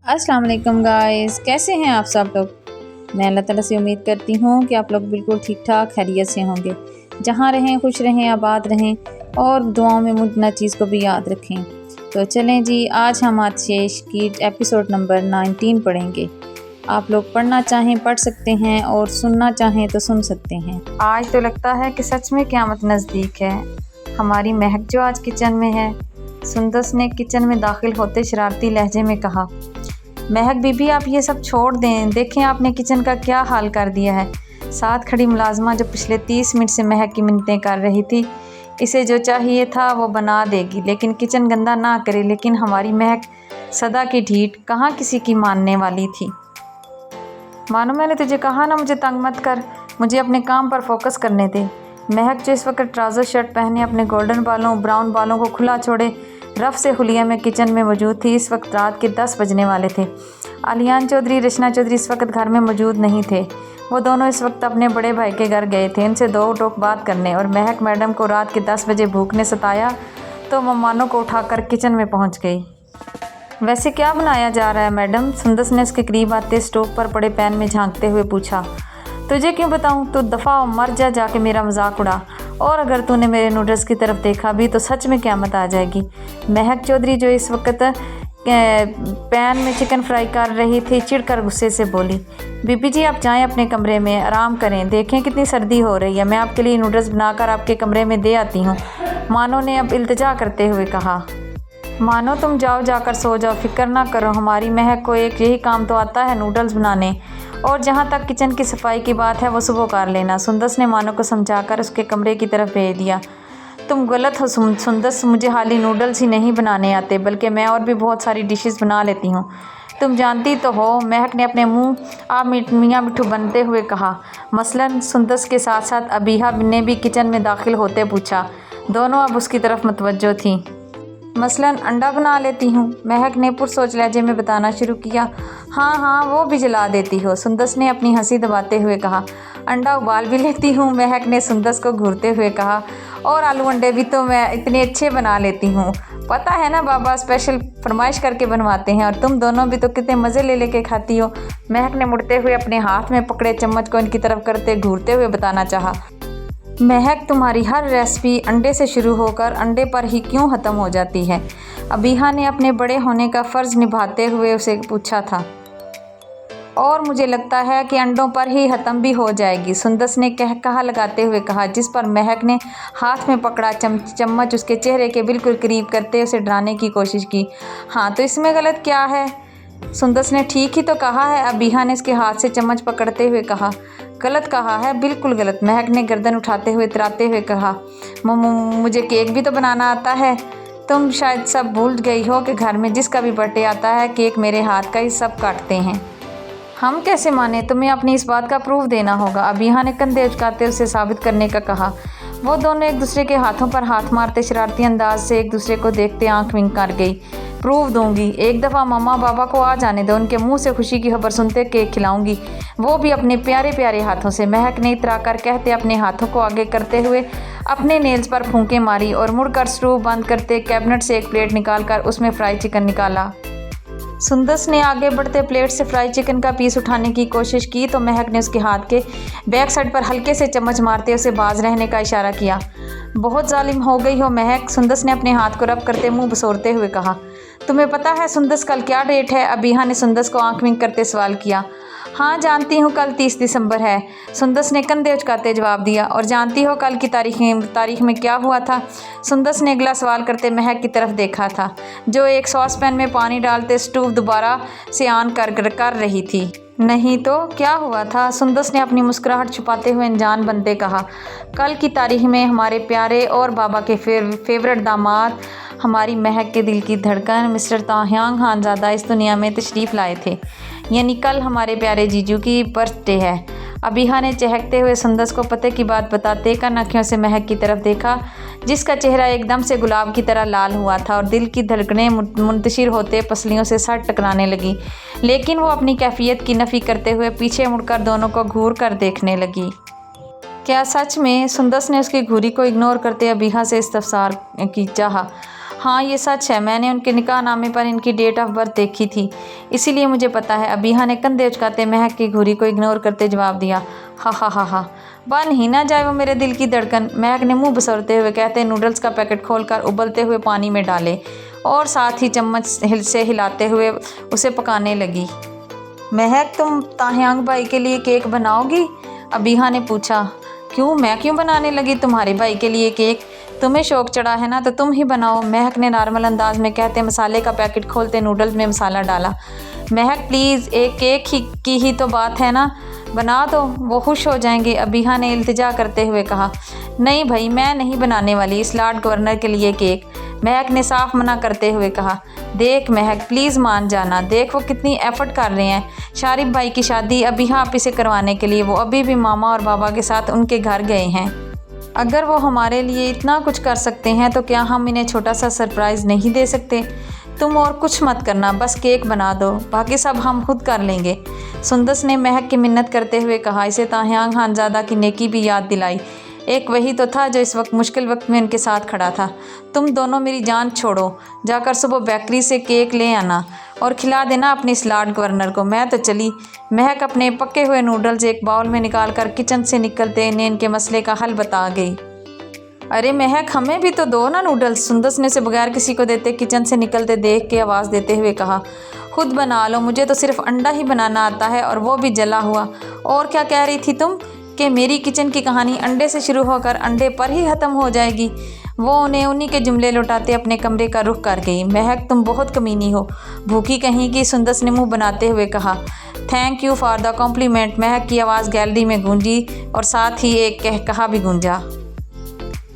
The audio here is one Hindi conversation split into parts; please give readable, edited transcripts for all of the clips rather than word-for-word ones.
अस्सलाम वालेकुम गाइस, कैसे हैं आप सब लोग। मैं अल्लाह ताला से उम्मीद करती हूँ कि आप लोग बिल्कुल ठीक ठाक खैरियत से होंगे। जहाँ रहें खुश रहें, आबाद रहें और दुआओं में मुझ न चीज़ को भी याद रखें। तो चलें जी, आज हम आतिश की एपिसोड नंबर 19 पढ़ेंगे। आप लोग पढ़ना चाहें पढ़ सकते हैं और सुनना चाहें तो सुन सकते हैं। आज तो लगता है कि सच में क़यामत नज़दीक है। हमारी महक जो आज किचन में है। सुंदस ने किचन में दाखिल होते शरारती लहजे में कहा, महक बीबी आप ये सब छोड़ दें, देखें आपने किचन का क्या हाल कर दिया है। साथ खड़ी मुलाजमा जो पिछले 30 मिनट से महक की मिन्नतें कर रही थी, इसे जो चाहिए था वो बना देगी, लेकिन किचन गंदा ना करे। लेकिन हमारी महक सदा की ढीठ कहाँ किसी की मानने वाली थी। मानो मैंने तुझे कहा ना, मुझे तंग मत कर, मुझे अपने काम पर फोकस करने दे। महक जो इस वक्त ट्राउज़र शर्ट पहने अपने गोल्डन बालों ब्राउन बालों को खुला छोड़े रफ से हुलिया में किचन में मौजूद थी। इस वक्त रात के 10 बजने वाले थे। आलियान चौधरी रचना चौधरी इस वक्त घर में मौजूद नहीं थे। वो दोनों इस वक्त अपने बड़े भाई के घर गए थे उनसे दो टोक बात करने। और महक मैडम को रात के 10 बजे भूख ने सताया तो मेहमानों को उठाकर किचन में पहुंच गई। वैसे क्या बनाया जा रहा है मैडम? सुंदस ने उसके करीब आते स्टोव पर पड़े पैन में झांकते हुए पूछा। तुझे क्यों बताऊं, तू दफ़ा मर जा जाके मेरा मजाक उड़ा। और अगर तूने मेरे नूडल्स की तरफ देखा भी तो सच में क़यामत आ जाएगी। महक चौधरी जो इस वक्त पैन में चिकन फ्राई कर रही थी चिढ़कर गुस्से से बोली, बीबी जी आप जाएं अपने कमरे में आराम करें, देखें कितनी सर्दी हो रही है, मैं आपके लिए नूडल्स बनाकर आपके कमरे में दे आती हूँ। मानो ने अब इल्तिजा करते हुए कहा। मानो तुम जाओ जाकर सो जाओ, फिक्र ना करो, हमारी महक को एक यही काम तो आता है, नूडल्स बनाने। और जहाँ तक किचन की सफाई की बात है वो सुबह कर लेना। सुंदस ने मानो को समझाकर उसके कमरे की तरफ भेज दिया। तुम गलत हो सुंदस, मुझे हाली नूडल्स ही नहीं बनाने आते, बल्कि मैं और भी बहुत सारी डिशेस बना लेती हूँ, तुम जानती तो हो। महक ने अपने मुंह आप मियाँ मिट्ठू बनते हुए कहा। मसलन सुंदस के साथ साथ अबीहा ने भी किचन में दाखिल होते पूछा। दोनों अब उसकी तरफ मुतवज्जो थीं। मसलन अंडा बना लेती हूँ, महक ने पुरसोच लहजे में बताना शुरू किया। हाँ हाँ, वो भी जला देती हो, सुंदस ने अपनी हंसी दबाते हुए कहा। अंडा उबाल भी लेती हूँ, महक ने सुंदस को घूरते हुए कहा। और आलू अंडे भी तो मैं इतने अच्छे बना लेती हूँ, पता है ना बाबा स्पेशल फरमाइश करके बनवाते हैं, और तुम दोनों भी तो कितने मज़े ले लेके खाती हो। महक ने मुड़ते हुए अपने हाथ में पकड़े चम्मच को इनकी तरफ करते घूरते हुए बताना चाहा। महक तुम्हारी हर रेसिपी अंडे से शुरू होकर अंडे पर ही क्यों ख़त्म हो जाती है? अबीहा ने अपने बड़े होने का फ़र्ज़ निभाते हुए उसे पूछा था। और मुझे लगता है कि अंडों पर ही ख़त्म भी हो जाएगी, सुंदस ने कहा लगाते हुए कहा, जिस पर महक ने हाथ में पकड़ा चम्मच उसके चेहरे के बिल्कुल करीब करते उसे डराने की कोशिश की। हाँ तो इसमें गलत क्या है? सुंदस ने ठीक ही तो कहा है, अबीहा ने उसके हाथ से चम्मच पकड़ते हुए कहा। गलत कहा है, बिल्कुल गलत, महक ने गर्दन उठाते हुए इतराते हुए कहा। मुझे केक भी तो बनाना आता है, तुम शायद सब भूल गई हो कि घर में जिसका भी बर्थडे आता है केक मेरे हाथ का ही सब काटते हैं। हम कैसे माने, तुम्हें अपनी इस बात का प्रूफ देना होगा, अबीहा ने कंधे उचकाते उसे साबित करने का कहा। वो दोनों एक दूसरे के हाथों पर हाथ मारते शरारती अंदाज से एक दूसरे को देखते आंख विंक कर गई। प्रूफ दूंगी, एक दफ़ा मम्मा बाबा को आ जाने दो, उनके मुंह से खुशी की खबर सुनते केक खिलाऊंगी, वो भी अपने प्यारे प्यारे हाथों से। महक ने इतरा कर कहते अपने हाथों को आगे करते हुए अपने नेल्स पर फूंके मारी और मुड़कर स्टोव बंद करते कैबिनेट से एक प्लेट निकालकर उसमें फ्राई चिकन निकाला। सुंदस ने आगे बढ़ते प्लेट से फ्राई चिकन का पीस उठाने की कोशिश की तो महक ने उसके हाथ के बैक साइड पर हल्के से चम्मच मारते उसे बाज रहने का इशारा किया। बहुत जालिम हो गई हो महक, सुंदस ने अपने हाथ को रब करते मुंह बसोरते हुए कहा। तुम्हें पता है सुंदस कल क्या डेट है? अबीहा ने सुंदस को आंख विंक करते सवाल किया। हाँ जानती हूँ, कल 30 दिसंबर है, सुंदस ने कंधे उचकाते जवाब दिया। और जानती हो कल की तारीख में क्या हुआ था? सुंदस ने अगला सवाल करते महक की तरफ देखा था, जो एक सॉस पैन में पानी डालते स्टोव दोबारा से ऑन कर रही थी। नहीं तो क्या हुआ था? सुंदस ने अपनी मुस्कुराहट छुपाते हुए अनजान बनते कहा। कल की तारीख में हमारे प्यारे और बाबा के फेवरेट दामाद, हमारी महक के दिल की धड़कन मिस्टर ताह्यांग खानज़ादा इस दुनिया में तशरीफ़ लाए थे, यानी कल हमारे प्यारे जीजू की बर्थडे है। अबीहा ने चहकते हुए सुंदस को पते की बात बताते कन आँखों से महक की तरफ देखा, जिसका चेहरा एकदम से गुलाब की तरह लाल हुआ था और दिल की धड़कनें मुंतशिर होते पसलियों से सर टकराने लगी। लेकिन वो अपनी कैफियत की नफ़ी करते हुए पीछे मुड़कर दोनों को घूर कर देखने लगी। क्या सच में? सुंदस ने उसकी घूरी को इग्नोर करते अबीहा से इस्तफसार की चाहा। हाँ ये सच है, मैंने उनके निकाह नामे पर इनकी डेट ऑफ बर्थ देखी थी, इसीलिए मुझे पता है। अबीहा ने कंधे उचकाते महक की घुरी को इग्नोर करते जवाब दिया। हा हा हा हा, बन ही ना जाए वो मेरे दिल की धड़कन। महक ने मुंह बसरते हुए कहते नूडल्स का पैकेट खोलकर उबलते हुए पानी में डाले और साथ ही चम्मच से हिलाते हुए उसे पकाने लगी। महक, तुम ताह्यांग भाई के लिए केक बनाओगी? अबीहा ने पूछा। क्यों, मैं क्यों बनाने लगी तुम्हारे भाई के लिए केक? तुम्हें शौक चढ़ा है ना, तो तुम ही बनाओ, महक ने नॉर्मल अंदाज में कहते मसाले का पैकेट खोलते नूडल्स में मसाला डाला। महक प्लीज़, एक केक की ही तो बात है ना, बना दो, वो खुश हो जाएंगे, अबीहा ने इल्तिजा करते हुए कहा। नहीं भाई, मैं नहीं बनाने वाली इस लॉर्ड गवर्नर के लिए केक, महक ने साफ मना करते हुए कहा। देख महक, प्लीज़ मान जाना, देख वो कितनी एफर्ट कर रहे हैं शारिफ भाई की शादी अबीहा आपी से करवाने के लिए। वो अभी भी मामा और बाबा के साथ उनके घर गए हैं। अगर वो हमारे लिए इतना कुछ कर सकते हैं तो क्या हम इन्हें छोटा सा सरप्राइज़ नहीं दे सकते? तुम और कुछ मत करना, बस केक बना दो, बाकी सब हम खुद कर लेंगे, सुंदस ने महक की मिन्नत करते हुए कहा। इसे ताह्यांग खानज़ादा की नेकी भी याद दिलाई। एक वही तो था जो इस वक्त मुश्किल वक्त में उनके साथ खड़ा था। तुम दोनों मेरी जान छोड़ो, जाकर सुबह बेकरी से केक ले आना और खिला देना अपने इस लॉर्ड गवर्नर को। मैं तो चली। महक अपने पके हुए नूडल्स एक बाउल में निकालकर किचन से निकलते इन्हें इनके मसले का हल बता गई। अरे महक, हमें भी तो दो ना नूडल्स, सुंदस ने उसे बगैर किसी को देते किचन से निकलते देख के आवाज़ देते हुए कहा। खुद बना लो, मुझे तो सिर्फ अंडा ही बनाना आता है और वो भी जला हुआ। और क्या कह रही थी तुम कि मेरी किचन की कहानी अंडे से शुरू होकर अंडे पर ही ख़त्म हो जाएगी? वो उन्हें उन्हीं के जुमले लौटाते अपने कमरे का रुख कर गई। महक, तुम बहुत कमीनी हो, भूखी कहीं की, सुंदस ने मुंह बनाते हुए कहा। Thank you for the compliment, महक की आवाज़ गैलरी में गूंजी और साथ ही एक कहा भी गूंजा।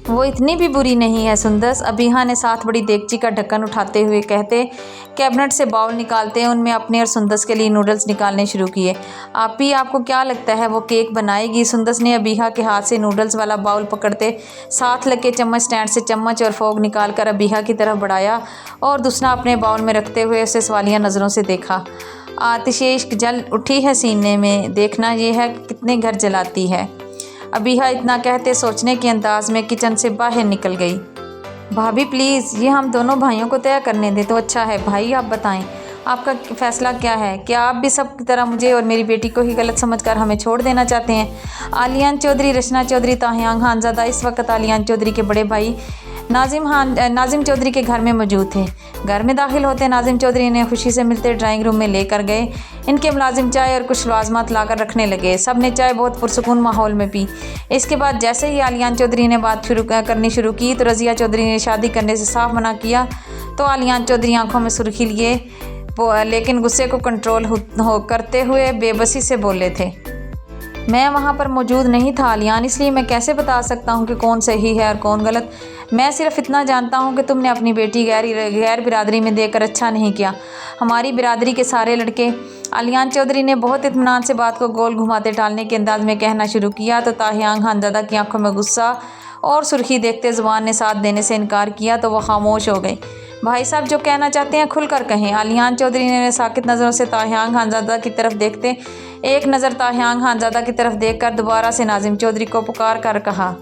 वो इतनी भी बुरी नहीं है सुंदस, अबीहा ने साथ बड़ी देगची का ढक्कन उठाते हुए कहते कैबिनेट से बाउल निकालते हैं उनमें अपने और सुंदस के लिए नूडल्स निकालने शुरू किए। आपी, आपको क्या लगता है वो केक बनाएगी? सुंदस ने अबीहा के हाथ से नूडल्स वाला बाउल पकड़ते साथ लगे चम्मच स्टैंड से चम्मच और फोक निकालकर अबीहा की तरफ बढ़ाया और दूसरा अपने बाउल में रखते हुए उसे सवालिया नज़रों से देखा। आतिशे इश्क जल उठी है सीने में, देखना ये है कि कितने घर जलाती है। अबीहा इतना कहते सोचने के अंदाज में किचन से बाहर निकल गई। भाभी प्लीज़, ये हम दोनों भाइयों को तय करने दें तो अच्छा है। भाई आप बताएं, आपका फैसला क्या है? क्या आप भी सब की तरह मुझे और मेरी बेटी को ही गलत समझकर हमें छोड़ देना चाहते हैं? आलियान चौधरी, रचना चौधरी, ताह्यांग खानज़ादा इस वक्त आलियान चौधरी के बड़े भाई नाजिम चौधरी के घर में मौजूद थे। घर में दाखिल होते नाजिम चौधरी ने खुशी से मिलते ड्राइंग रूम में लेकर गए। इनके मुलाजिम चाय और कुछ लवाजमात लाकर रखने लगे। सब ने चाय बहुत पुरसुकून माहौल में पी। इसके बाद जैसे ही आलियान चौधरी ने बात करनी शुरू की तो रज़िया चौधरी ने शादी करने से साफ मना किया। तो आलियान चौधरी आंखों में सुर्खी लिए लेकिन गुस्से को कंट्रोल करते हुए बेबसी से बोले थे। मैं वहाँ पर मौजूद नहीं था आलियान, इसलिए मैं कैसे बता सकता हूँ कि कौन सही है और कौन गलत। मैं सिर्फ इतना जानता हूँ कि तुमने अपनी बेटी गैर बिरादरी में देकर अच्छा नहीं किया। हमारी बिरादरी के सारे लड़के, आलियान चौधरी ने बहुत इत्मीनान से बात को गोल घुमाते टालने के अंदाज में कहना शुरू किया तो ताह्यांग खानज़ादा की आंखों में गुस्सा और सुर्खी देखते ज़ुबान ने साथ देने से इनकार किया तो वह खामोश हो गई। भाई साहब जो कहना चाहते हैं खुलकर कहें। आलियान चौधरी ने साकित नज़रों से ताह्यांग खानज़ादा की तरफ देखते एक नज़र ताह्यांग खानज़ादा की तरफ देखकर दोबारा से नाजिम चौधरी को पुकार कर कहा।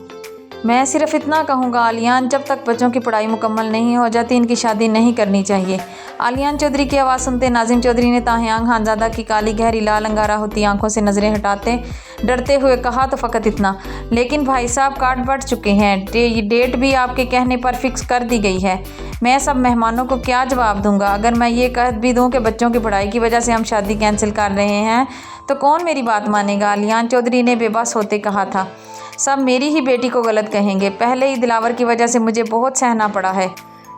मैं सिर्फ इतना कहूँगा आलियान, जब तक बच्चों की पढ़ाई मुकम्मल नहीं हो जाती इनकी शादी नहीं करनी चाहिए। आलियान चौधरी की आवाज़ सुनते नाजिम चौधरी ने ताह्यांग खानज़ादा की काली गहरी लाल अंगारा होती आंखों से नज़रें हटाते डरते हुए कहा तो फ़कत इतना, लेकिन भाई साहब कार्ड बढ़ चुके हैं, डेट भी आपके कहने पर फिक्स कर दी गई है। मैं सब मेहमानों को क्या जवाब दूंगा? अगर मैं ये कह भी दूं कि बच्चों की पढ़ाई की वजह से हम शादी कैंसिल कर रहे हैं तो कौन मेरी बात मानेगा? आलियान चौधरी ने बेबस होते कहा था। सब मेरी ही बेटी को गलत कहेंगे, पहले ही दिलावर की वजह से मुझे बहुत सहना पड़ा है।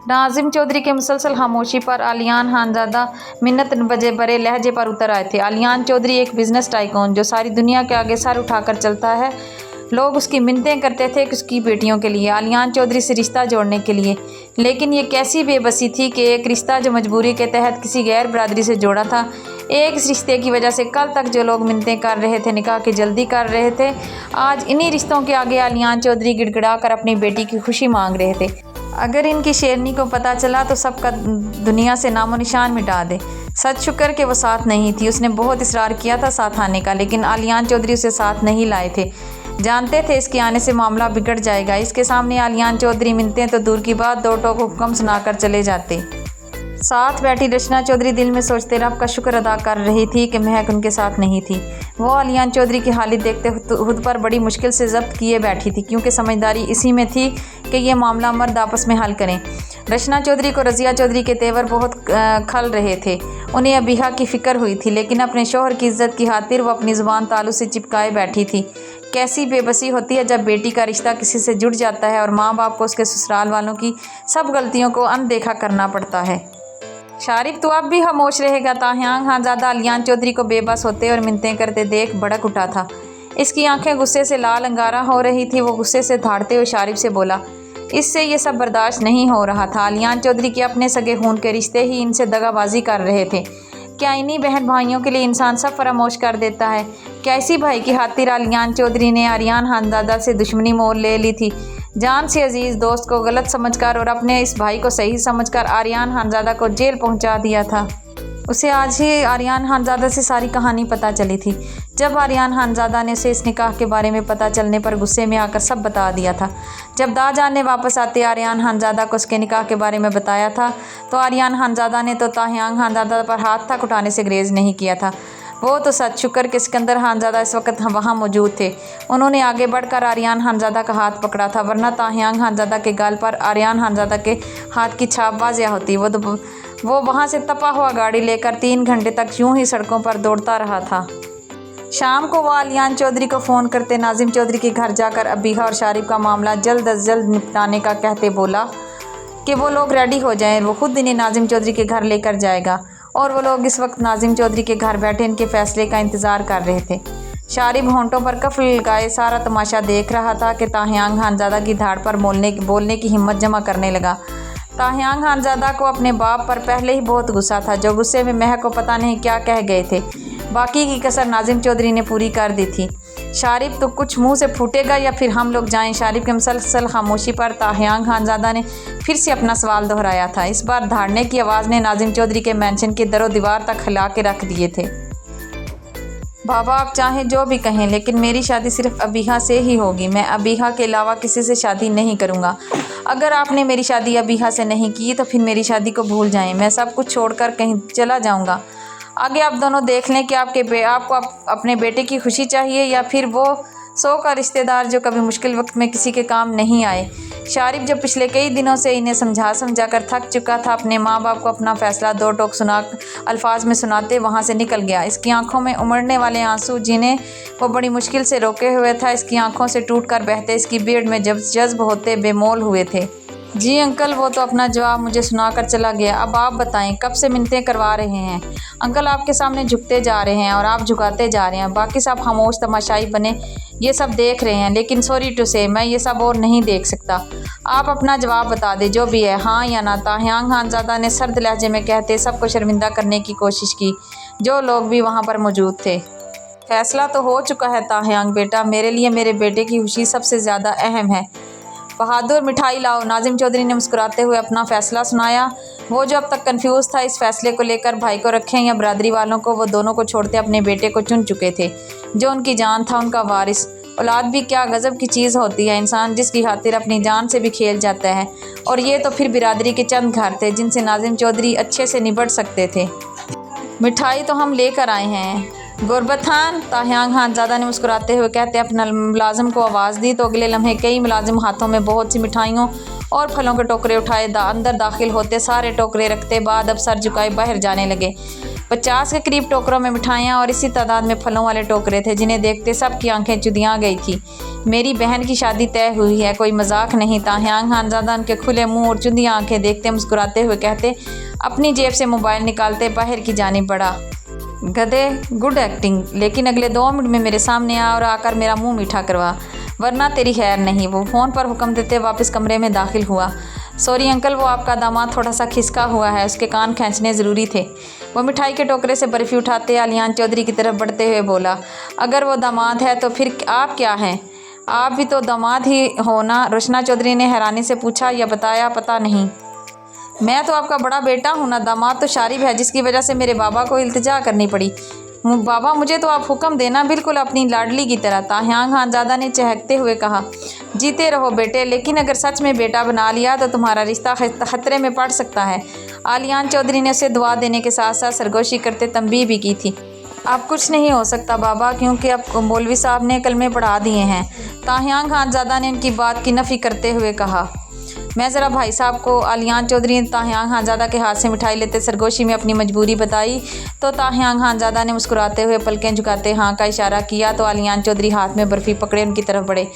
नाजिम चौधरी के मुसलसल खामोशी पर आलियान खानज़ादा मिन्नत बजे बड़े लहजे पर उतर आए थे। आलियान चौधरी एक बिज़नेस टाइकून जो सारी दुनिया के आगे सर उठाकर चलता है। लोग उसकी मिन्नतें करते थे उसकी बेटियों के लिए, आलियान चौधरी से रिश्ता जोड़ने के लिए, लेकिन ये कैसी बेबसी थी कि एक रिश्ता जो मजबूरी के तहत किसी गैर बरादरी से जोड़ा था, एक रिश्ते की वजह से कल तक जो लोग मिन्नतें कर रहे थे, निकाह की जल्दी कर रहे थे, आज इन्हीं रिश्तों के आगे आलियान चौधरी गिड़गिड़ा कर अपनी बेटी की खुशी मांग रहे थे। अगर इनकी शेरनी को पता चला तो सबका दुनिया से नामो निशान मिटा दे। सच शुक्र कि वो साथ नहीं थी। उसने बहुत इसरार किया था साथ आने का, लेकिन आलियान चौधरी उसे साथ नहीं लाए थे। जानते थे इसके आने से मामला बिगड़ जाएगा। इसके सामने आलियान चौधरी मिलते हैं तो दूर की बात, दो टोक हुक्म सुनाकर चले जाते। साथ बैठी रचना चौधरी दिल में सोचते रब का शुक्र अदा कर रही थी कि महक उनके साथ नहीं थी। वो आलियान चौधरी की हालत देखते खुद पर बड़ी मुश्किल से जब्त किए बैठी थी, क्योंकि समझदारी इसी में थी कि ये मामला मर्द आपस में हल करें। रचना चौधरी को रज़िया चौधरी के तेवर बहुत खल रहे थे। उन्हें अबीहा की फ़िक्र हुई थी, लेकिन अपने शोहर की इज्जत की खातिर वो अपनी ज़ुबान तालू से चिपकाए बैठी थी। कैसी बेबसी होती है जब बेटी का रिश्ता किसी से जुड़ जाता है और माँ बाप को उसके ससुराल वालों की सब गलतियों को अनदेखा करना पड़ता है। शारिफ तो अब भी खामोश रहेगा। ताहियांग खानज़ादा आलियान चौधरी को बेबस होते और मिन्नतें करते देख भड़क उठा था। इसकी आंखें गुस्से से लाल अंगारा हो रही थी। वो गुस्से से धाड़ते हुए शारिफ से बोला, इससे ये सब बर्दाश्त नहीं हो रहा था। आलियान चौधरी के अपने सगे खून के रिश्ते ही इनसे दगाबाजी कर रहे थे। क्या इन्हीं बहन भाइयों के लिए इंसान सब फरामोश कर देता है? क्या इसी भाई की खातिर आलियान चौधरी ने आर्यन खानज़ादा से दुश्मनी मोल ले ली थी? जान से अजीज़ दोस्त को गलत समझकर और अपने इस भाई को सही समझकर आर्यन खानज़ादा को जेल पहुंचा दिया था। उसे आज ही आर्यन खानज़ादा से सारी कहानी पता चली थी। जब आर्यन खानज़ादा ने उसे इस निकाह के बारे में पता चलने पर गुस्से में आकर सब बता दिया था। जब दाजान ने वापस आते आर्यन खानज़ादा को उसके निकाह के बारे में बताया था तो आर्यन खानज़ादा ने तो ताहियांग खानज़ादा पर हाथ तक उठाने से गुरेज नहीं किया था। वो तो सच शुक्र कि सिकंदर खानज़ादा इस वक्त वहाँ मौजूद थे। उन्होंने आगे बढ़कर आर्यन खानज़ादा का हाथ पकड़ा था, वरना ताहियांग खानज़ादा के गाल पर आर्यन खानज़ादा के हाथ की छाप वाज़िया होती। वो वहाँ से तपा हुआ गाड़ी लेकर 3 घंटे तक यूं ही सड़कों पर दौड़ता रहा था। शाम को वो आलियान चौधरी को फ़ोन करते नाजिम चौधरी के घर जाकर अबीहा और शारिफ का मामला जल्द अज जल्द निपटाने का कहते बोला कि वो लोग रेडी हो जाएं। वो खुद इन्हें नाजिम चौधरी के घर लेकर जाएगा। और वो लोग इस वक्त नाजिम चौधरी के घर बैठे इनके फैसले का इंतज़ार कर रहे थे। शारिफ होंठों पर कफ लगाए सारा तमाशा देख रहा था कि ताहियांग खानज़ादा की धाड़ पर बोलने की हिम्मत जमा करने लगा। ताहियांग खानज़ादा को अपने बाप पर पहले ही बहुत गुस्सा था, जो गुस्से में महक को पता नहीं क्या कह गए थे। बाकी की कसर नाजिम चौधरी ने पूरी कर दी थी। शारिफ तो कुछ मुंह से फूटेगा या फिर हम लोग जाएं। शारिफ के मुसलसल खामोशी पर ताहियांग खानज़ादा ने फिर से अपना सवाल दोहराया था। इस बार धाड़ने की आवाज़ ने नाजिम चौधरी के मेंशन के दरो दीवार तक हिला के रख दिए थे। बाबा आप चाहें जो भी कहें, लेकिन मेरी शादी सिर्फ अबीहा से ही होगी। मैं अबीहा के अलावा किसी से शादी नहीं करूँगा। अगर आपने मेरी शादी अबीहा से नहीं की तो फिर मेरी शादी को भूल जाएं। मैं सब कुछ छोड़कर कहीं चला जाऊँगा। आगे आप दोनों देख लें कि आपको अपने बेटे की खुशी चाहिए या फिर वो 100 का रिश्तेदार जो कभी मुश्किल वक्त में किसी के काम नहीं आए। शारिफ जो पिछले कई दिनों से इन्हें समझा कर थक चुका था, अपने माँ बाप को अपना फ़ैसला 2 टोक अल्फाज में सुनाते वहाँ से निकल गया। इसकी आंखों में उमड़ने वाले आंसू जिन्हें वो बड़ी मुश्किल से रोके हुए था, इसकी आंखों से टूट कर बहते इसकी बीड़ में जज्ब होते बेमोल हुए थे। जी अंकल, वो तो अपना जवाब मुझे सुनाकर चला गया। अब आप बताएं, कब से मिन्नतें करवा रहे हैं? अंकल आपके सामने झुकते जा रहे हैं और आप झुकाते जा रहे हैं। बाकी सब खामोश तमाशाई बने ये सब देख रहे हैं, लेकिन सॉरी टू से मैं ये सब और नहीं देख सकता। आप अपना जवाब बता दें, जो भी है, हाँ या ना। ताहियांग खानज़ादा ने सर्द लहजे में कहते सबको शर्मिंदा करने की कोशिश की, जो लोग भी वहाँ पर मौजूद थे। फैसला तो हो चुका है ताहियांग बेटा, मेरे लिए मेरे बेटे की खुशी सबसे ज़्यादा अहम है। बहादुर मिठाई लाओ। नाजिम चौधरी ने मुस्कुराते हुए अपना फ़ैसला सुनाया। वो जो अब तक कंफ्यूज था इस फैसले को लेकर, भाई को रखें या बरादरी वालों को, वो दोनों को छोड़ते अपने बेटे को चुन चुके थे, जो उनकी जान था, उनका वारिस। औलाद भी क्या गज़ब की चीज़ होती है, इंसान जिसकी खातिर अपनी जान से भी खेल जाता है। और ये तो फिर बिरादरी के चंद घर थे जिनसे नाजिम चौधरी अच्छे से निबट सकते थे। मिठाई तो हम लेकर आए हैं गुरबत खान। ताहियांग खानज़ादा ने मुस्कुराते हुए कहते अपना मुलाजिम को आवाज़ दी तो अगले लम्हे कई मुलाजिम हाथों में बहुत सी मिठाइयों और फलों के टोकरे उठाए अंदर दाखिल होते, सारे टोकरे रखते बाद अब सर झुकाए बाहर जाने लगे। 50 के करीब टोकरों में मिठाइयाँ और इसी तादाद में फलों वाले टोकरे थे, जिन्हें देखते सबकी आंखें चुदियाँ गई थी। मेरी बहन की शादी तय हुई है, कोई मजाक नहीं। ताहियांग खानज़ादा उनके खुले मुँह और चुदियाँ आंखें देखते मुस्कुराते हुए कहते, अपनी जेब से मोबाइल निकालते बाहर की जानिब बढ़ा। गधे, गुड एक्टिंग, लेकिन अगले 2 मिनट में मेरे सामने आ और आकर मेरा मुंह मीठा करवा, वरना तेरी खैर नहीं। वो फ़ोन पर हुक्म देते वापस कमरे में दाखिल हुआ। सॉरी अंकल, वो आपका दामाद थोड़ा सा खिसका हुआ है, उसके कान खींचने ज़रूरी थे। वो मिठाई के टोकरे से बर्फ़ी उठाते आलियान चौधरी की तरफ बढ़ते हुए बोला, अगर वो दामाद है तो फिर आप क्या हैं? आप भी तो दामाद ही हो ना? रचना चौधरी ने हैरानी से पूछा। या बताया पता नहीं। मैं तो आपका बड़ा बेटा हूँ ना, दामाद तो शारिफ है, जिसकी वजह से मेरे बाबा को इल्तिजा करनी पड़ी। बाबा मुझे तो आप हुक्म देना, बिल्कुल अपनी लाडली की तरह, ताहियान खानज़ादा ने चहकते हुए कहा। जीते रहो बेटे, लेकिन अगर सच में बेटा बना लिया तो तुम्हारा रिश्ता खतरे में पड़ सकता है। आलियान चौधरी ने उसे दुआ देने के साथ साथ सरगोशी करते तंबीह भी की थी। अब कुछ नहीं हो सकता बाबा, क्योंकि अब मौलवी साहब ने कलमे पढ़ा दिए हैं। ताहियान खानज़ादा ने उनकी बात की नफ़ी करते हुए कहा। मैं ज़रा भाई साहब को। आलियान चौधरी ने ताहियान खानज़ादा के हाथ से मिठाई लेते सरगोशी में अपनी मजबूरी बताई तो ताहियान खानज़ादा ने मुस्कुराते हुए पलकें झुकाते हाँ का इशारा किया तो आलियान चौधरी हाथ में बर्फ़ी पकड़े उनकी तरफ बढ़े।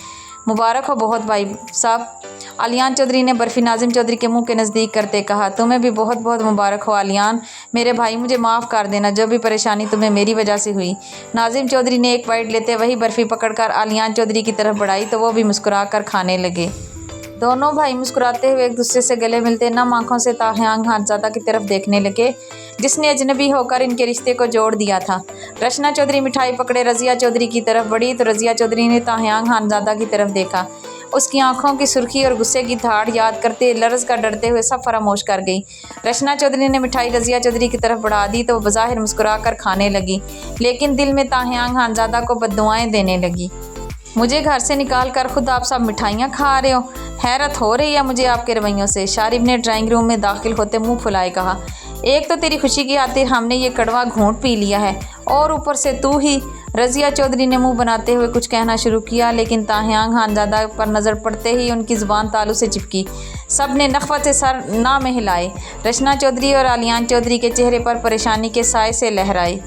मुबारक हो बहुत भाई साहब। आलियान चौधरी ने बर्फ़ी नाजिम चौधरी के मुंह के नज़दीक करते कहा। तुम्हें भी बहुत बहुत मुबारक हो आलियान मेरे भाई, मुझे माफ़ कर देना जो भी परेशानी तुम्हें मेरी वजह से हुई। नाजिम चौधरी ने एक बाइट लेते वही बर्फ़ी पकड़कर आलियान चौधरी की तरफ बढ़ाई तो वो भी मुस्कुरा कर खाने लगे। दोनों भाई मुस्कुराते हुए एक दूसरे से गले मिलते नम आँखों से ताहियान खानज़ादा की तरफ देखने लगे, जिसने अजनबी होकर इनके रिश्ते को जोड़ दिया था। रचना चौधरी मिठाई पकड़े रज़िया चौधरी की तरफ बढ़ी तो रज़िया चौधरी ने ताहियान खानज़ादा की तरफ देखा। उसकी आंखों की सुर्खी और गुस्से की धाड़ याद करते लर्ज़ का डरते हुए सब फरामोश कर गई। रचना चौधरी ने मिठाई रज़िया चौधरी की तरफ बढ़ा दी तो बज़ाहिर मुस्कुरा कर खाने लगी, लेकिन दिल में ताहियान खानज़ादा को बद्दुआएं देने लगी। मुझे घर से निकाल कर खुद आप सब मिठाइयाँ खा रहे हो, हैरत हो रही है मुझे आपके रवैयों से। शारिब ने ड्राइंग रूम में दाखिल होते मुंह फुलाए कहा। एक तो तेरी खुशी की खातिर हमने ये कड़वा घूंट पी लिया है और ऊपर से तू ही। रज़िया चौधरी ने मुंह बनाते हुए कुछ कहना शुरू किया, लेकिन ताहियान खानज़ादा पर नज़र पड़ते ही उनकी ज़ुबान तालू से चिपकी। सब ने नख़वत से सर ना में हिलाए। रचना चौधरी और आलियान चौधरी के चेहरे पर परेशानी के साए से लहराए।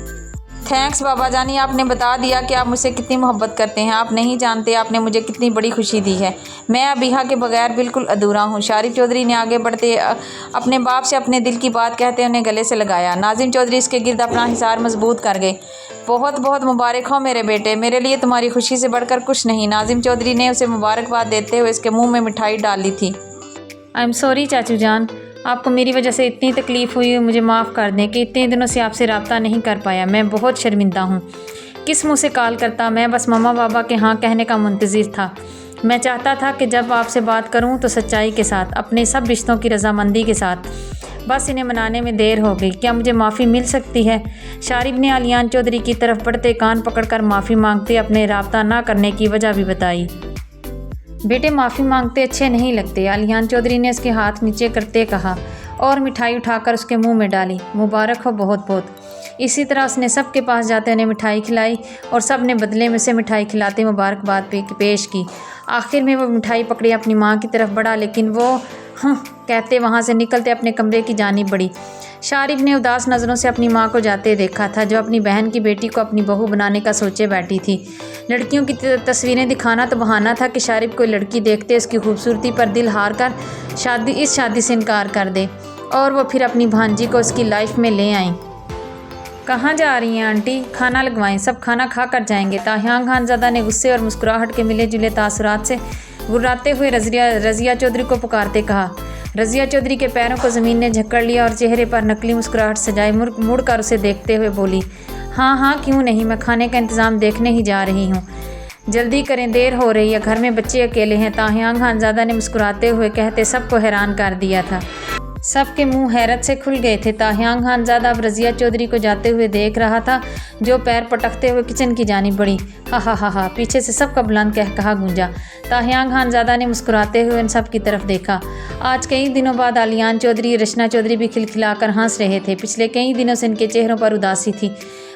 थैंक्स बाबा जानी, आपने बता दिया कि आप मुझसे कितनी मोहब्बत करते हैं। आप नहीं जानते आपने मुझे कितनी बड़ी खुशी दी है। मैं अबीहा के बगैर बिल्कुल अधूरा हूँ। शारिब चौधरी ने आगे बढ़ते अपने बाप से अपने दिल की बात कहते उन्हें गले से लगाया। नाजिम चौधरी इसके गिर्द अपना हिसार मजबूत कर गए। बहुत बहुत मुबारक हो मेरे बेटे, मेरे लिए तुम्हारी खुशी से बढ़कर कुछ नहीं। नाजिम चौधरी ने उसे मुबारकबाद देते हुए इसके मुँह में मिठाई डाल ली थी। आई एम सॉरी चाचू जान, आपको मेरी वजह से इतनी तकलीफ़ हुई, मुझे माफ़ कर दें कि इतने दिनों से आपसे रब्ता नहीं कर पाया। मैं बहुत शर्मिंदा हूँ। किस मुँह से कॉल करता, मैं बस मम्मा बाबा के हाँ कहने का मुंतज़िर था। मैं चाहता था कि जब आपसे बात करूँ तो सच्चाई के साथ, अपने सब रिश्तों की रजामंदी के साथ। बस इन्हें मनाने में देर हो गई। क्या मुझे माफ़ी मिल सकती है? शारिब ने आलियान चौधरी की तरफ बढ़ते कान पकड़कर माफ़ी मांगते अपने रब्ता ना करने की वजह भी बताई। बेटे माफ़ी मांगते अच्छे नहीं लगते, आलियान चौधरी ने उसके हाथ नीचे करते कहा और मिठाई उठाकर उसके मुंह में डाली। मुबारक हो बहुत बहुत। इसी तरह उसने सब के पास जाते उन्हें मिठाई खिलाई और सब ने बदले में से मिठाई खिलाते मुबारकबाद पेश की। आखिर में वो मिठाई पकड़ी अपनी माँ की तरफ बढ़ा, लेकिन वो कहते वहाँ से निकलते अपने कमरे की जानिब बढ़ी। शारिब ने उदास नज़रों से अपनी माँ को जाते देखा था, जो अपनी बहन की बेटी को अपनी बहू बनाने का सोचे बैठी थी। लड़कियों की तस्वीरें दिखाना तो बहाना था कि शारिब कोई लड़की देखते उसकी खूबसूरती पर दिल हार कर शादी से इनकार कर दे और वो फिर अपनी भांजी को उसकी लाइफ में ले आएं। कहाँ जा रही हैं आंटी? खाना लगवाएं, सब खाना खा कर जाएंगे। ताहियान खानज़ादा ने गुस्से और मुस्कुराहट के मिले जुले तासुरात से गुर्राते हुए रज़िया चौधरी को पुकारते कहा। रज़िया चौधरी के पैरों को ज़मीन ने झक्कड़ लिया और चेहरे पर नकली मुस्कुराहट सजाए मुड़ कर उसे देखते हुए बोली, हाँ हाँ क्यों नहीं, मैं खाने का इंतज़ाम देखने ही जा रही हूँ। जल्दी करें, देर हो रही है, घर में बच्चे अकेले हैं। ताहियान खानज़ादा ने मुस्कुराते हुए कहते सबको हैरान कर दिया था। सबके मुंह हैरत से खुल गए थे। ताहियान खानज़ादा अब रज़िया चौधरी को जाते हुए देख रहा था, जो पैर पटकते हुए किचन की जानिब बढ़ी। हा हा हा हा, पीछे से सबका बुलंद कहा गूंजा। ताहियान खानज़ादा ने मुस्कुराते हुए उन सब की तरफ देखा। आज कई दिनों बाद आलियान चौधरी, रचना चौधरी भी खिलखिलाकर हंस रहे थे। पिछले कई दिनों से इनके चेहरों पर उदासी थी।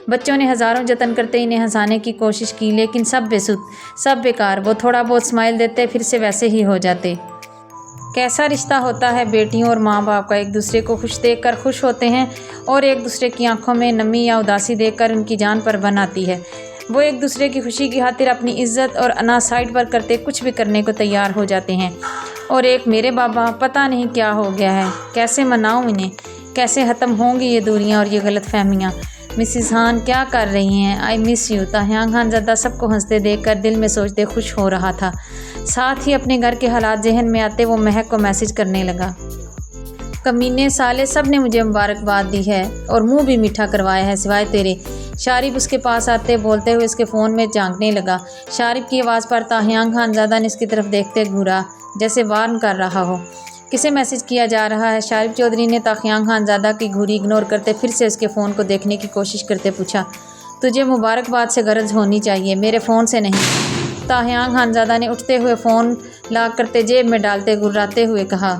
बच्चों ने हज़ारों जतन करते इन्हें हंसाने की कोशिश की, लेकिन सब बेसुध, सब बेकार। वो थोड़ा बहुत स्माइल देते फिर से वैसे ही हो जाते। कैसा रिश्ता होता है बेटियों और माँ बाप का, एक दूसरे को खुश देखकर खुश होते हैं और एक दूसरे की आंखों में नमी या उदासी देखकर उनकी जान पर बन आती है। वो एक दूसरे की खुशी की खातिर अपनी इज्जत और अना साइड पर करते कुछ भी करने को तैयार हो जाते हैं। और एक मेरे बाबा, पता नहीं क्या हो गया है, कैसे मनाऊँ इन्हें, कैसे ख़त्म होंगी ये दूरियाँ और ये गलत फहमियाँ। मिसिस खान क्या कर रही हैं? I miss you. ताहियान खानज़ादा सबको हंसते देखकर दिल में सोचते खुश हो रहा था। साथ ही अपने घर के हालात जहन में आते वो महक को मैसेज करने लगा। कमीने साले, सब ने मुझे मुबारकबाद दी है और मुंह भी मीठा करवाया है सिवाय तेरे। शारिब उसके पास आते बोलते हुए इसके फ़ोन में झांकने लगा। शारिब की आवाज़ पर ताहियान खानज़ादा ने इसकी तरफ देखते घूरा, जैसे वार्न कर रहा हो। किसे मैसेज किया जा रहा है? शारिब चौधरी ने ताहियान खानज़ादा की घूरी इग्नोर करते फिर से उसके फ़ोन को देखने की कोशिश करते पूछा। तुझे मुबारकबाद से गरज होनी चाहिए, मेरे फ़ोन से नहीं। ताहयांग खानज़ादा ने उठते हुए फ़ोन लाक करते जेब में डालते गुर्राते हुए कहा।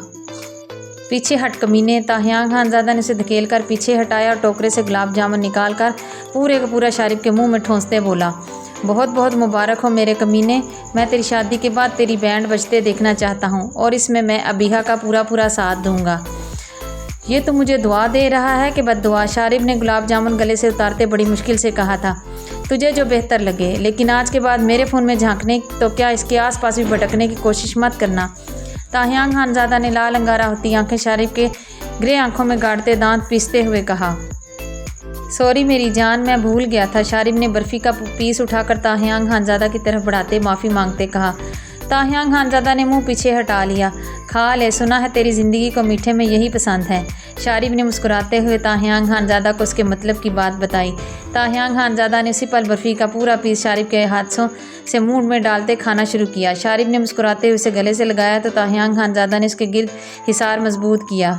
पीछे हट कमीने। ताहयांग खानज़ादा ने उसे धकेल कर पीछे हटाया और टोकरे से गुलाब जामुन निकाल कर पूरे का पूरा शारिब के मुंह में ठोंसते बोला, बहुत बहुत मुबारक हो मेरे कमीने। मैं तेरी शादी के बाद तेरी बैंड बजते देखना चाहता हूँ और इसमें मैं अबीहा का पूरा पूरा साथ दूंगा। ये तो मुझे दुआ दे रहा है कि बद्दुआ। शारिब ने गुलाब जामुन गले से उतारते बड़ी मुश्किल से कहा था। तुझे जो बेहतर लगे, लेकिन आज के बाद मेरे फ़ोन में झांकने तो क्या इसके आसपास भी भटकने की कोशिश मत करना। ताहयांग खानज़ादा ने लाल अंगारा होती आंखें शारिब के ग्रे आंखों में गाड़ते दांत पीसते हुए कहा। सॉरी मेरी जान, मैं भूल गया था। शारिब ने बर्फ़ी का पीस उठाकर ताहयांग खानज़ादा की तरफ बढ़ाते माफ़ी मांगते कहा। ताहयांग खानज़ादा ने मुंह पीछे हटा लिया। खा ले, सुना है तेरी ज़िंदगी को मीठे में यही पसंद है। शारिब ने मुस्कुराते हुए ताहयांग खानज़ादा को उसके मतलब की बात बताई। ताहयांग खानज़ादा ने उसी पल बर्फ़ी का पूरा पीस शारिब के हाथों से मुंह में डालते खाना शुरू किया। शारिब ने मुस्कुराते हुए उसे गले से लगाया तो ताहयांग खानज़ादा ने उसके गिर्द हिसार मजबूत किया।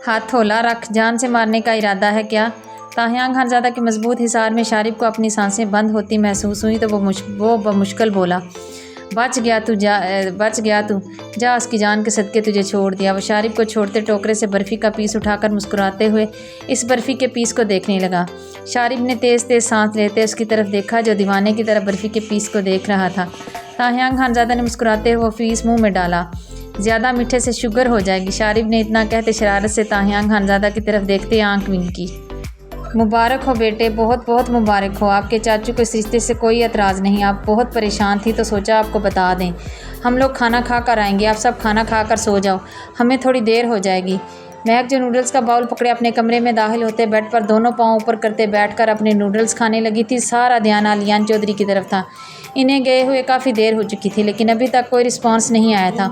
हाथ हौला रख, जान से मारने का इरादा है क्या? ताहयांग खानज़ादा के मजबूत हिसार में शारिब को अपनी सांसें बंद होती महसूस हुई तो वो बमुश्किल बोला, बच गया तू, जा उसकी जान के सदके तुझे छोड़ दिया। वो शारिब को छोड़ते टोकरे से बर्फ़ी का पीस उठाकर मुस्कुराते हुए इस बर्फ़ी के पीस को देखने लगा। शारिब ने तेज़ तेज़ सांस लेते उसकी तरफ देखा जो दीवाने की तरह बर्फ़ी के पीस को देख रहा था। ताहयांग खानज़ादा ने मुस्कुराते हुए वो पीस मुँह में डाला। ज़्यादा मीठे से शुगर हो जाएगी। शारिब ने इतना कहते शरारत से ताहयांग खानज़ादा की तरफ देखते आंख विंकी। मुबारक हो बेटे, बहुत बहुत मुबारक हो। आपके चाचू को इस रिश्ते से कोई एतराज़ नहीं। आप बहुत परेशान थी तो सोचा आपको बता दें। हम लोग खाना खा कर आएंगे, आप सब खाना खा कर सो जाओ, हमें थोड़ी देर हो जाएगी। महक जो नूडल्स का बाउल पकड़े अपने कमरे में दाखिल होते बेड पर दोनों पाँव ऊपर करते बैठकर अपने नूडल्स खाने लगी थी। सारा ध्यान आलियान चौधरी की तरफ था। इन्हें गए हुए काफ़ी देर हो चुकी थी लेकिन अभी तक कोई रिस्पॉन्स नहीं आया था।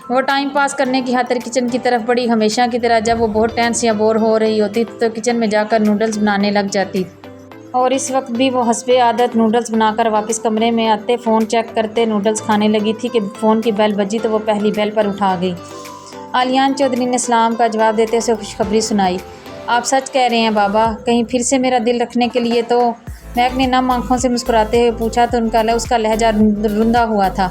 वो टाइम पास करने की खातिर किचन की तरफ बढ़ी। हमेशा की तरह जब वो बहुत टेंस या बोर हो रही होती तो किचन में जाकर नूडल्स बनाने लग जाती और इस वक्त भी वो हस्बे आदत नूडल्स बनाकर वापस कमरे में आते फ़ोन चेक करते नूडल्स खाने लगी थी कि फ़ोन की बेल बजी तो वो पहली बेल पर उठा गई। आलियान चौधरी ने सलाम का जवाब देते उसे खुशखबरी सुनाई। आप सच कह रहे हैं बाबा, कहीं फिर से मेरा दिल रखने के लिए? तो महक ने नम आँखों से मुस्कुराते हुए पूछा तो उसका लहजा रुंधा हुआ था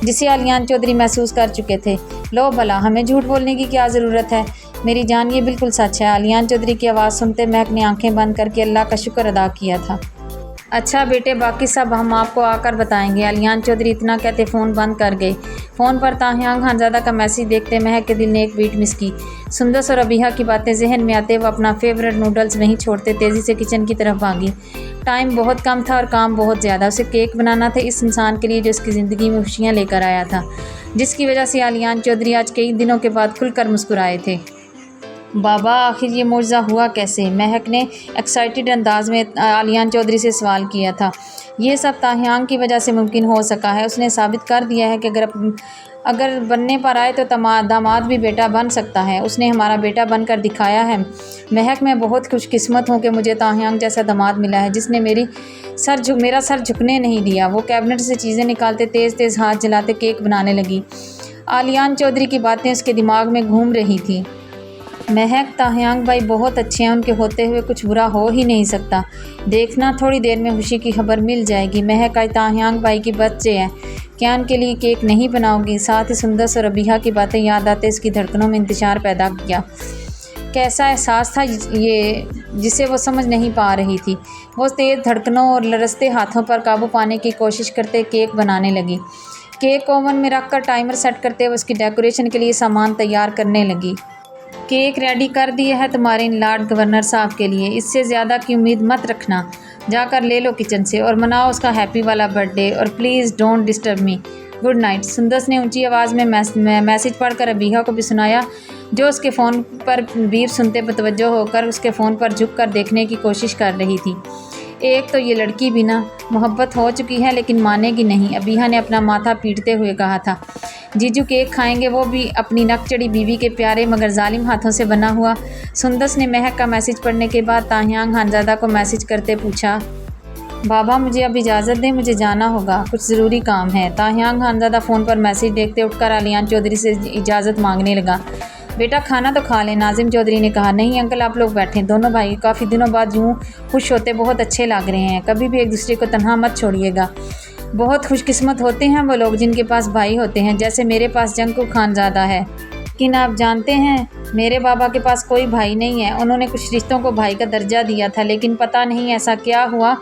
जिसे आलियान चौधरी महसूस कर चुके थे। लो भला, हमें झूठ बोलने की क्या ज़रूरत है मेरी जान, ये बिल्कुल सच है। आलियान चौधरी की आवाज़ सुनते महक ने आंखें बंद करके अल्लाह का शुक्र अदा किया था। अच्छा बेटे, बाकी सब हम आपको आकर बताएंगे। आलियान चौधरी इतना कहते फ़ोन बंद कर गए। फ़ोन पर ताहयांग खानज़ादा का मैसेज देखते महक के दिल ने एक बीट मिस की। सुंदस और अबीहा की बातें जहन में आते वो अपना फेवरेट नूडल्स नहीं छोड़ते तेज़ी से किचन की तरफ भागी। टाइम बहुत कम था और काम बहुत ज़्यादा। उसे केक बनाना था इस इंसान के लिए जो उसकी ज़िंदगी में खुशियाँ लेकर आया था, जिसकी वजह से आलियान चौधरी आज कई दिनों के बाद खुलकर मुस्कुराए थे। बाबा, आखिर ये मुआवजा हुआ कैसे? महक ने एक्साइटेड अंदाज में आलियान चौधरी से सवाल किया था। ये सब ताहयांग की वजह से मुमकिन हो सका है। उसने साबित कर दिया है कि अगर बनने पर आए तो दामाद भी बेटा बन सकता है। उसने हमारा बेटा बनकर दिखाया है। महक, मैं बहुत खुशकिस्मत हूँ कि मुझे ताहयांग जैसा दामाद मिला है जिसने मेरा सर झुकने नहीं दिया। वो कैबिनेट से चीज़ें निकालते तेज़ तेज़ हाथ जलाते केक बनाने लगी। आलियान चौधरी की बातें उसके दिमाग में घूम रही थी। महक, ताहयांग भाई बहुत अच्छे हैं, उनके होते हुए कुछ बुरा हो ही नहीं सकता। देखना, थोड़ी देर में खुशी की खबर मिल जाएगी। महक, आज ताहयांग भाई के बच्चे हैं, क्या उनके लिए केक नहीं बनाओगी? साथ ही सुंदस और अबीहा की बातें याद आते इसकी धड़कनों में इंतशार पैदा किया। कैसा एहसास था ये जिसे वो समझ नहीं पा रही थी। वो तेज़ धड़कनों और लरसते हाथों पर काबू पाने की कोशिश करते केक बनाने लगी। केक ओवन में रखकर टाइमर सेट करते हुए उसकी डेकोरेशन के लिए सामान तैयार करने लगी। केक रेडी कर दिया है तुम्हारे इन लॉर्ड गवर्नर साहब के लिए, इससे ज़्यादा की उम्मीद मत रखना। जाकर ले लो किचन से और मनाओ उसका हैप्पी वाला बर्थडे और please don't disturb me. Good night. Sundas ने ऊंची आवाज़ में मैसेज पढ़कर अबीहा को भी सुनाया जो उसके फ़ोन पर बीप सुनते बतवज्जो होकर उसके फ़ोन पर झुक कर देखने की कोशिश कर रही थी। एक तो ये लड़की भी ना, मोहब्बत हो चुकी है लेकिन मानेगी नहीं, अबीहा ने अपना माथा पीटते हुए कहा था। जीजू केक खाएंगे, वो भी अपनी नकचड़ी बीवी के प्यारे मगर जालिम हाथों से बना हुआ। सुंदस ने महक का मैसेज पढ़ने के बाद ताहयांग खानज़ादा को मैसेज करते पूछा, बाबा मुझे अब इजाज़त दें, मुझे जाना होगा, कुछ ज़रूरी काम है। ताहयांग खानज़ादा फ़ोन पर मैसेज देखते उठकर आलियान चौधरी से इजाज़त मांगने लगा। बेटा खाना तो खा लें, नाजिम चौधरी ने कहा। नहीं अंकल, आप लोग बैठें। दोनों भाई काफ़ी दिनों बाद यूँ खुश होते बहुत अच्छे लग रहे हैं। कभी भी एक दूसरे को तन्हा मत छोड़िएगा। बहुत खुशकिस्मत होते हैं वो लोग जिनके पास भाई होते हैं, जैसे मेरे पास जंकू खानज़ादा है। लेकिन आप जानते हैं मेरे बाबा के पास कोई भाई नहीं है। उन्होंने कुछ रिश्तों को भाई का दर्जा दिया था, लेकिन पता नहीं ऐसा क्या हुआ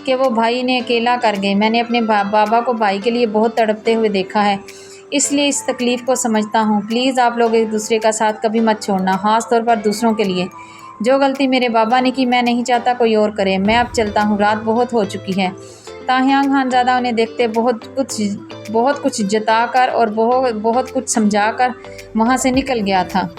कि वो भाई ने अकेला कर गए। मैंने अपने बाबा को भाई के लिए बहुत तड़पते हुए देखा है, इसलिए इस तकलीफ़ को समझता हूँ। प्लीज़ आप लोग एक दूसरे का साथ कभी मत छोड़ना, ख़ास तौर पर दूसरों के लिए। जो गलती मेरे बाबा ने की मैं नहीं चाहता कोई और करे। मैं अब चलता हूँ, रात बहुत हो चुकी है। ताहियान खानज़ादा उन्हें देखते बहुत कुछ जताकर और बहुत कुछ समझाकर वहाँ से निकल गया था।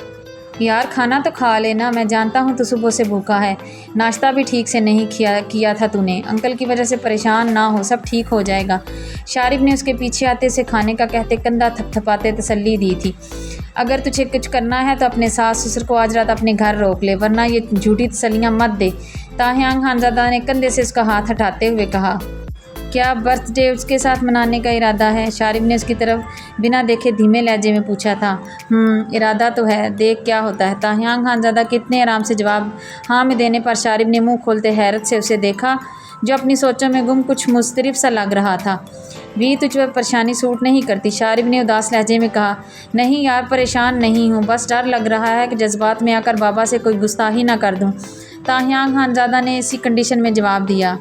यार खाना तो खा लेना, मैं जानता हूँ तू सुबह से भूखा है, नाश्ता भी ठीक से नहीं किया था तूने। अंकल की वजह से परेशान ना हो, सब ठीक हो जाएगा। शारिब ने उसके पीछे आते से खाने का कहते कंधा थपथपाते तसल्ली दी थी। अगर तुझे कुछ करना है तो अपने सास ससुर को आज रात अपने घर रोक ले, वरना ये झूठी तसल्लियाँ मत दे। ताहियान खानज़ादा ने कंधे से उसका हाथ हटाते हुए कहा। क्या बर्थडे उसके साथ मनाने का इरादा है? शारिब ने उसकी तरफ बिना देखे धीमे लहजे में पूछा था। इरादा तो है, देख क्या होता है। ताहियान खानज़ादा कितने आराम से जवाब हाँ में देने पर शारिब ने मुंह खोलते हैरत से उसे देखा, जो अपनी सोचों में गुम कुछ मुस्तरिफ सा लग रहा था। भी तुझ पर परेशानी सूट नहीं करती, शारिब ने उदास लहजे में कहा। नहीं यार, परेशान नहीं हूँ, बस डर लग रहा है कि जज्बात में आकर बाबा से कोई गुस्ताही ना कर दूँ। ताहियान खानज़ादा ने इसी कंडीशन में जवाब दिया।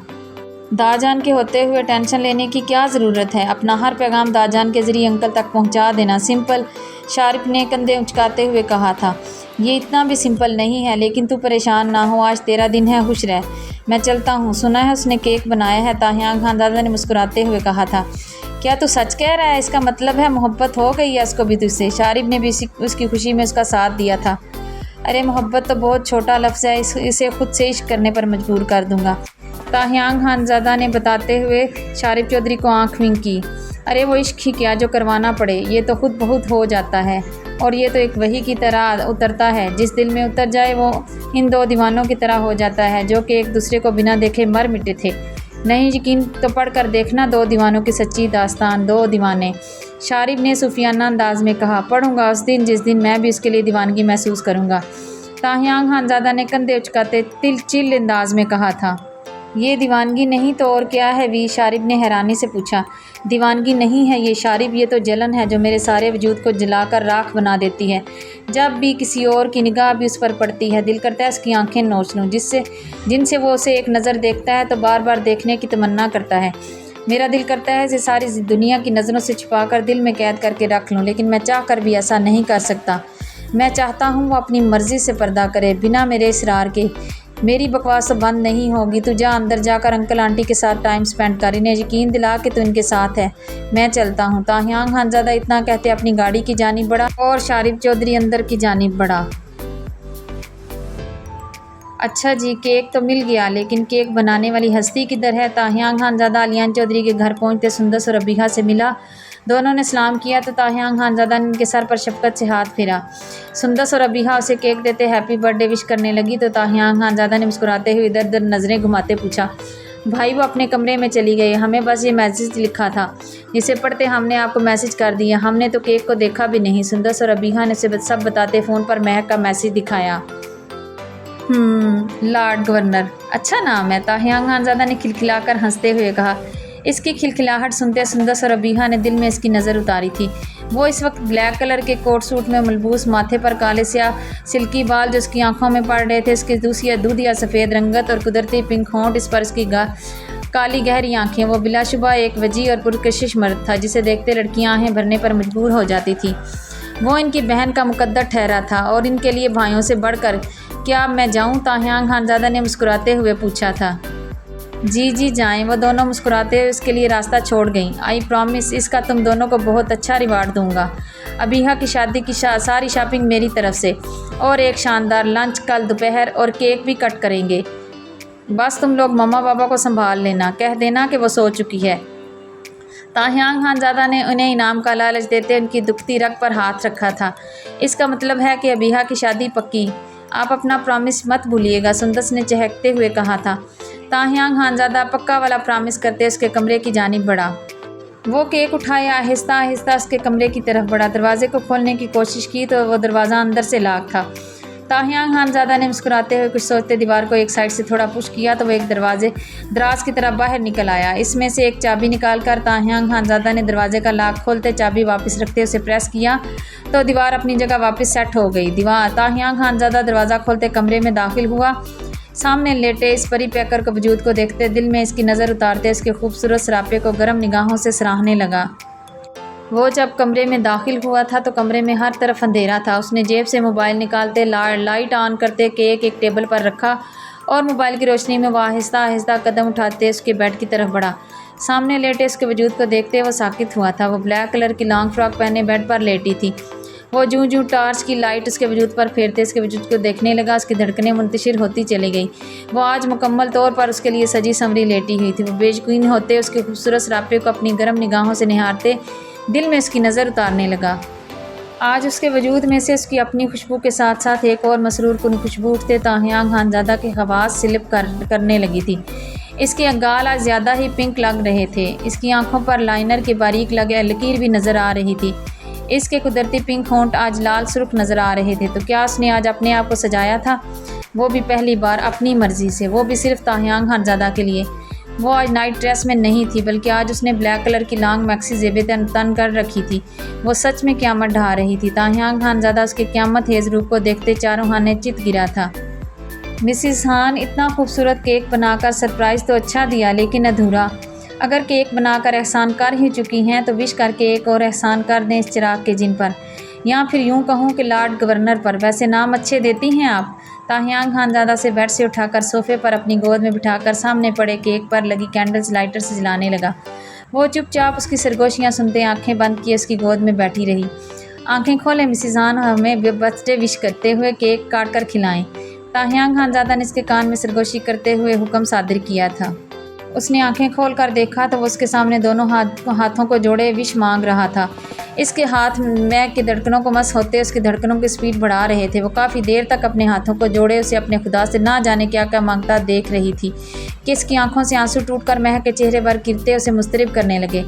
दाजान के होते हुए टेंशन लेने की क्या ज़रूरत है? अपना हर पैगाम दाजान के ज़रिए अंकल तक पहुंचा देना सिंपल, शारिब ने कंधे उचकाते हुए कहा था। ये इतना भी सिंपल नहीं है, लेकिन तू परेशान ना हो, आज तेरा दिन है, खुश रह। मैं चलता हूँ। सुना है उसने केक बनाया है? ताहियान खानज़ादा ने मुस्कुराते हुए कहा था। क्या तू सच कह रहा है? इसका मतलब है मोहब्बत हो गई है उसको भी तुझसे? शारिब ने भी उसकी खुशी में उसका साथ दिया था। अरे मोहब्बत तो बहुत छोटा लफ्ज़ है, इसे खुद से इश्क करने पर मजबूर कर दूँगा, ताहियान खानज़ादा ने बताते हुए शारिब चौधरी को आँख विंक की। अरे वो इश्क ही क्या जो करवाना पड़े, ये तो खुद बहुत हो जाता है, और ये तो एक वही की तरह उतरता है। जिस दिल में उतर जाए वो इन दो दीवानों की तरह हो जाता है, जो कि एक दूसरे को बिना देखे मर मिटे थे। नहीं यकीन तो पढ़ कर देखना दो दीवानों की सच्ची दास्तान, दो दीवाने, शारिब ने सूफियाना अंदाज में कहा। पढ़ूंगा उस दिन जिस दिन मैं भी उसके लिए दीवानगी महसूस करूँगा, ताहियान खानज़ादा ने कंधे उचकाते चिल अंदाज में कहा था। ये दीवानगी नहीं तो और क्या है वी? शारिब ने हैरानी से पूछा। दीवानगी नहीं है ये शारिब, ये तो जलन है जो मेरे सारे वजूद को जलाकर राख बना देती है। जब भी किसी और की निगाह भी उस पर पड़ती है, दिल करता है उसकी आंखें नोच लूँ, जिनसे वो उसे एक नज़र देखता है तो बार बार देखने की तमन्ना करता है। मेरा दिल करता है इसे सारी दुनिया की नज़रों से छुपाकर दिल में कैद करके रख लूँ, लेकिन मैं चाह कर भी ऐसा नहीं कर सकता। मैं चाहता हूँ वो अपनी मर्ज़ी से पर्दा करे, बिना मेरे इसरार के। मेरी बकवास तो बंद नहीं होगी। तू जा अंदर जाकर अंकल आंटी के साथ टाइम स्पेंड कर, इन्हें यकीन दिला कि तू इनके साथ है। मैं चलता हूँ। ताहियान खानज़ादा इतना कहते अपनी गाड़ी की जानिब बढ़ा और शारिब चौधरी अंदर की जानिब बढ़ा। अच्छा जी, केक तो मिल गया, लेकिन केक बनाने वाली हस्ती किधर है? ताहियान खानज़ादा अलियान चौधरी के घर पहुँचते सुंदस और रबीहा से मिला। दोनों ने सलाम किया तो ताहियान खानज़ादा ने उनके सर पर शफकत से हाथ फेरा। सुंदस और रबीहा उसे केक देते हैप्पी बर्थडे विश करने लगी तो ताहियान खानज़ादा ने मुस्कुराते हुए इधर उधर नज़रें घुमाते पूछा। भाई वो अपने कमरे में चली गई, हमें बस ये मैसेज लिखा था, जिसे पढ़ते हमने आपको मैसेज कर दिया, हमने तो केक को देखा भी नहीं। सुंदस और रबीहा ने उसे सब बताते फ़ोन पर महक का मैसेज दिखाया। लॉर्ड गवर्नर, अच्छा नाम है, ताहियान खानज़ादा ने खिलखिलाकर हंसते हुए कहा। इसकी खिलखिलाहट सुनते सुंदस और रबीहा ने दिल में इसकी नज़र उतारी थी। वो इस वक्त ब्लैक कलर के कोट सूट में मलबूस, माथे पर काले स्याह सिल्की बाल जो उसकी आंखों में पड़ रहे थे, इसकी दूधिया सफ़ेद रंगत और कुदरती पिंक होंठ, इस पर इसकी काली गहरी आंखें। वो बिलाशुबा एक वजी और पुरकशिश मर्द था, जिसे देखते लड़कियां आहें भरने पर मजबूर हो जाती थी। वो इनकी बहन का मुकद्दर ठहरा था और इनके लिए भाइयों से बढ़कर। क्या मैं जाऊं? ताहियान खानज़ादा ने मुस्कुराते हुए पूछा था। जी जाएं। वो दोनों मुस्कुराते हुए उसके लिए रास्ता छोड़ गईं। आई प्रॉमिस, इसका तुम दोनों को बहुत अच्छा रिवार्ड दूंगा। अबीहा की शादी की सारी शॉपिंग मेरी तरफ से, और एक शानदार लंच कल दोपहर, और केक भी कट करेंगे। बस तुम लोग मम्मा पापा को संभाल लेना, कह देना कि वो सो चुकी है। ताहियान खानज़ादा ने उन्हें इनाम का लालच देते उनकी दुखती रग पर हाथ रखा था। इसका मतलब है कि अबीहा की शादी पक्की, आप अपना प्रॉमिस मत भूलिएगा, सुंदस ने चहकते हुए कहा था। ताहियान खानज़ादा पक्का वाला प्रॉमिस करते उसके कमरे की जानिब बढ़ा। वो केक उठाया, आहिस्ता आहिस्ता उसके कमरे की तरफ बढ़ा। दरवाज़े को खोलने की कोशिश की तो वो दरवाज़ा अंदर से लॉक था। ताहियान खानज़ादा ने मुस्कुराते हुए कुछ सोचते दीवार को एक साइड से थोड़ा पुश किया तो वो एक दराज की तरफ बाहर निकल आया। इसमें से एक चाबी निकाल कर ताहियान खानज़ादा ने दरवाजे का लॉक खोलते चाबी वापस रखते उसे प्रेस किया तो दीवार अपनी जगह वापस सेट हो गई। ताहियान खानज़ादा दरवाज़ा खोलते कमरे में दाखिल हुआ। सामने लेटे इस परी पैकर को वजूद को देखते दिल में इसकी नज़र उतारते इसके खूबसूरत सरापे को गर्म निगाहों से सराहने लगा। वो जब कमरे में दाखिल हुआ था तो कमरे में हर तरफ अंधेरा था। उसने जेब से मोबाइल निकालते लाइट ऑन करते केक एक टेबल पर रखा और मोबाइल की रोशनी में वह आहिस्ता आहिस्ता कदम उठाते उसके बेड की तरफ बढ़ा। सामने लेटे उसके वजूद को देखते वो साकित हुआ था। वो ब्लैक कलर की लॉन्ग फ्रॉक पहने बेड पर लेटी थी। वो जूं जूं टार्च की लाइट उसके वजूद पर फेरते उसके वजूद को देखने लगा। उसकी धड़कनें मुंतशिर होती चली गई। वो आज मुकम्मल तौर पर उसके लिए सजी संवरी लेटी हुई थी। वो बेयकीन होते उसके खूबसूरत सरापे को अपनी गर्म निगाहों से निहारते दिल में उसकी नज़र उतारने लगा। आज उसके वजूद में से उसकी अपनी खुशबू के साथ साथ एक और मसरूर कुन खुशबू उठते ताहियान खानज़ादा के खवास स्लिप करने लगी थी। इसके गाल आज ज़्यादा ही पिंक लग रहे थे। इसकी आंखों पर लाइनर की बारीक लगे लकीर भी नज़र आ रही थी। इसके कुदरती पिंक होंठ आज लाल सुर्ख नज़र आ रहे थे। तो क्या उसने आज अपने आप को सजाया था, वो भी पहली बार अपनी मर्ज़ी से, वो भी सिर्फ ताहियान खानज़ादा के लिए। वो आज नाइट ड्रेस में नहीं थी बल्कि आज उसने ब्लैक कलर की लॉन्ग मैक्सी जेबें तन कर रखी थी। वो सच में क़यामत ढा रही थी। ताहियान खानज़ादा उसके क़यामत हेज़ रूप को देखते चारों खाने चित गिरा था। मिसिस खान, इतना खूबसूरत केक बनाकर सरप्राइज़ तो अच्छा दिया लेकिन अधूरा। अगर केक बनाकर एहसान कर ही चुकी हैं तो विश करके एक और एहसान कर दें इस चिराग के जिन पर, या फिर यूँ कहूँ कि लॉर्ड गवर्नर पर। वैसे नाम अच्छे देती हैं आप। ताहियान खानज़ादा से बेड से उठाकर सोफ़े पर अपनी गोद में बिठाकर सामने पड़े केक पर लगी कैंडल्स लाइटर से जलाने लगा। वो चुपचाप उसकी सरगोशियाँ सुनते आंखें बंद किए उसकी गोद में बैठी रही। आंखें खोले मिसिस खान, हमें बर्थडे विश करते हुए केक काट कर खिलाएँ। ताहियान खानज़ादा ने इसके कान में सरगोशी करते हुए हुक्म सादिर किया था। उसने आंखें खोलकर देखा तो वो उसके सामने दोनों हाथों को जोड़े विश मांग रहा था। इसके हाथ में की धड़कनों को मस होते उसकी धड़कनों की स्पीड बढ़ा रहे थे। वो काफ़ी देर तक अपने हाथों को जोड़े उसे अपने खुदा से ना जाने क्या क्या मांगता देख रही थी कि इसकी आंखों से आंसू टूटकर महक के चेहरे पर गिरते उसे मुस्तरिब करने लगे।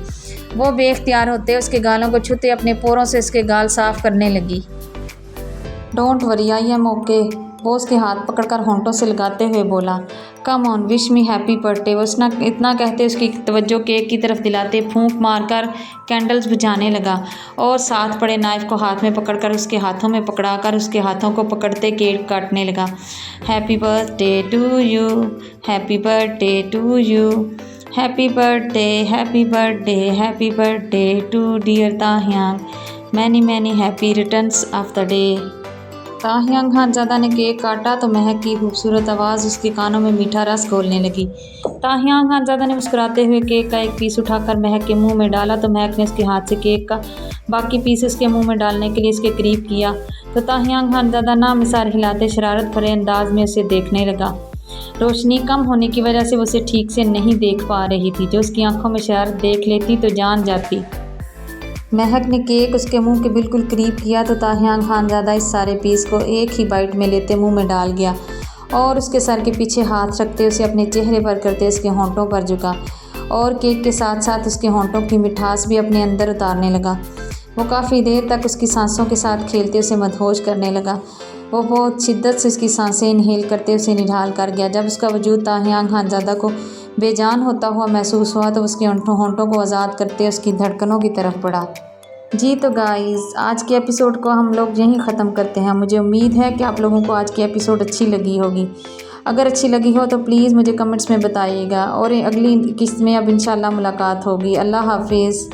वो बेख्तियार होते उसके गालों को छूते अपने पोरों से उसके गाल साफ करने लगी। Don't worry, I am okay, वो उसके हाथ पकड़कर होंठों से लगाते हुए बोला। Come on, wish me happy birthday. वो इतना कहते उसकी तवज्जो केक की तरफ दिलाते फूंक मारकर कैंडल्स बुझाने लगा और साथ पड़े नाइफ़ को हाथ में पकड़कर उसके हाथों में पकड़ाकर उसके हाथों को पकड़ते केक काटने लगा। Happy birthday to you, happy birthday to you, happy birthday, happy birthday, happy birthday to dear Tahiyan, many many happy returns of the day. Tahiyan Khanzada ने केक काटा तो महक की खूबसूरत आवाज़ उसके कानों में मीठा रस घोलने लगी। ताहियान खानज़ादा ने मुस्कुराते हुए केक का एक पीस उठाकर महक के मुंह में डाला तो महक ने उसके हाथ से केक का बाकी पीस उसके मुंह में डालने के लिए इसके करीब किया तो ताहियान खानज़ादा नामिसार हिलाते शरारत भरे अंदाज में उसे देखने लगा। रोशनी कम होने की वजह से वो उसे ठीक से नहीं देख पा रही थी। जो उसकी आंखों में शरारत देख लेती तो जान जाती। महक ने केक उसके मुंह के बिल्कुल करीब किया तो ताहियान खानज़ादा इस सारे पीस को एक ही बाइट में लेते मुंह में डाल गया और उसके सर के पीछे हाथ रखते उसे अपने चेहरे पर करते उसके होंठों पर झुका और केक के साथ साथ उसके होंठों की मिठास भी अपने अंदर उतारने लगा। वो काफ़ी देर तक उसकी सांसों के साथ खेलते उसे मदहोश करने लगा। वो बहुत शिद्दत से उसकी सांसें इनहेल करते उसे निढाल कर गया। जब उसका वजूद ताहियान खानज़ादा को बेजान होता हुआ महसूस हुआ तो उसके होंठों को आज़ाद करते उसकी धड़कनों की तरफ बढ़ा। जी तो गाइज़, आज के एपिसोड को हम लोग यहीं ख़त्म करते हैं। मुझे उम्मीद है कि आप लोगों को आज की एपिसोड अच्छी लगी होगी। अगर अच्छी लगी हो तो प्लीज़ मुझे कमेंट्स में बताइएगा और अगली किस्त में अब इंशाल्लाह मुलाकात होगी। अल्लाह हाफिज़।